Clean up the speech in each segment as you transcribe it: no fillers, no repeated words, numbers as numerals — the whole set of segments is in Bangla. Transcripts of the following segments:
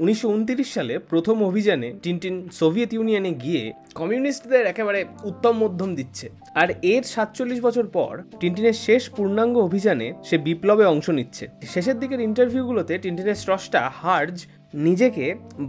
1929 সালে প্রথম অভিযানে টিনটিন সোভিয়েত ইউনিয়নে গিয়ে কমিউনিস্টদের একেবারে উত্তম মধ্যম দিচ্ছে, আর এর 47 বছর পর টিনটিনের শেষ পূর্ণাঙ্গ অভিযানে সে বিপ্লবে অংশ নিচ্ছে। শেষের দিকের ইন্টারভিউগুলোতে টিনটিনের স্রষ্টা হার্জ নিজেকে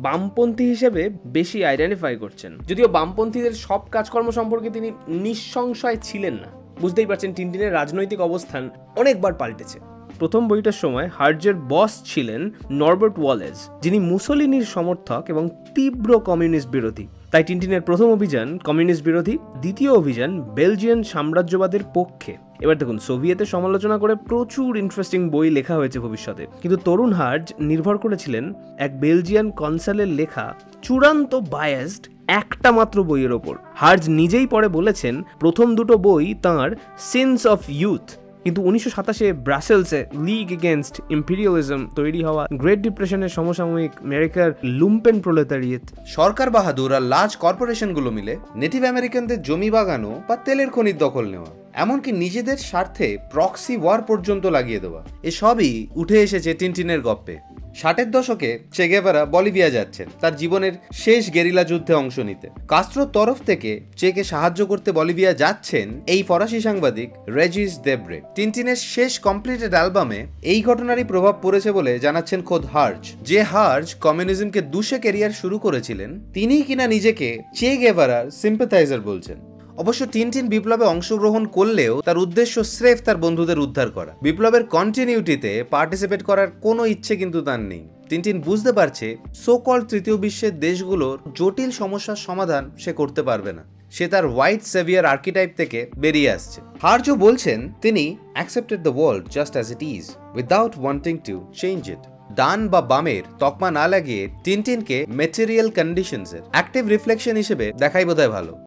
বামপন্থী হিসেবে বেশি আইডেন্টিফাই করছেন, যদিও বামপন্থীদের সব কাজকর্ম সম্পর্কে তিনি নিঃসংশয় ছিলেন না। বুঝতেই পারছেন টিনটিনের রাজনৈতিক অবস্থান অনেকবার পাল্টেছে। প্রথম বইটার সময় হার্জের বস ছিলেন নরবার্ট ওয়ালেস, যিনি মুসোলিনির সমর্থক এবং তীব্র কমিউনিস্ট বিরোধী। তাই টিনটিনের প্রথম অভিযান কমিউনিস্ট বিরোধী, দ্বিতীয় অভিযান বেলজিয়ান সাম্রাজ্যবাদের পক্ষে। এবার দেখুন, সোভিয়েতের সমালোচনা করে প্রচুর ইন্টারেস্টিং বই লেখা হয়েছে ভবিষ্যতে, কিন্তু তরুণ হার্জ নির্ভর করেছিলেন এক বেলজিয়ান কনসালের লেখা চূড়ান্ত বায়াসড একটা মাত্র বইয়ের ওপর। হার্জ নিজেই পরে বলেছেন প্রথম দুটো বই তাঁর সিনস অফ ইউথ, কিন্তু 1927 ব্রাসেলসে লিগ এগেনস্ট ইম্পিরিয়ালিজম তৈরি হওয়া, গ্রেট ডিপ্রেশনের সমসাময়িক আমেরিকার লুম্পেন প্রোলেতারিয়েত, সরকার বাহাদুর আর লার্জ কর্পোরেশনগুলো মিলে নেটিভ আমেরিকানদের জমি বাগানো বা তেলের খনির দখল নেওয়া, এমনকি নিজেদের স্বার্থে প্রক্সি ওয়ার পর্যন্ত লাগিয়ে দেওয়া, এসবই উঠে এসেছে টিনটিনের গপ্পে। 60-এর দশকে চে গেভারা বলিভিয়া যাচ্ছেন তার জীবনের শেষ গেরিলা যুদ্ধে অংশ নিতে। কাস্ত্রোর তরফ থেকে চেকে সাহায্য করতে বলিভিয়া যাচ্ছেন এই ফরাসি সাংবাদিক রেজিস দেব্রে। টিনটিনের শেষ কমপ্লিটেড অ্যালবামে এই ঘটনারই প্রভাব পড়েছে বলে জানাচ্ছেন খোদ হার্জ। যে হার্জ কমিউনিজমকে দুষে ক্যারিয়ার শুরু করেছিলেন, তিনিই কিনা নিজেকে চে গেভারার সিম্পাথাইজার বলছেন। অবশ্য টিনটিন বিপ্লবে অংশগ্রহণ করলেও তার উদ্দেশ্য স্রেফ তার বন্ধুদের উদ্ধার করা। বিপ্লবের কন্টিনিউটিতে পার্টিসিপেট করার কোনো ইচ্ছে কিন্তু তার নেই। টিনটিন বুঝতে পারছে সো-কল্ড তৃতীয় বিশ্বের দেশগুলোর জটিল সমস্যার সমাধান সে করতে পারবে না। সে তার হোয়াইট সেভিয়ার আর্কিটাইপ থেকে বেরিয়ে আসছে। হার্জও বলছেন তিনি accepted the world just as it is without wanting to change it. ডান বা বামের তকমা না লাগিয়ে টিনটিনকে ম্যাটেরিয়াল কন্ডিশনসের অ্যাক্টিভ রিফ্লেকশন হিসেবে দেখাই বোধহয় ভালো।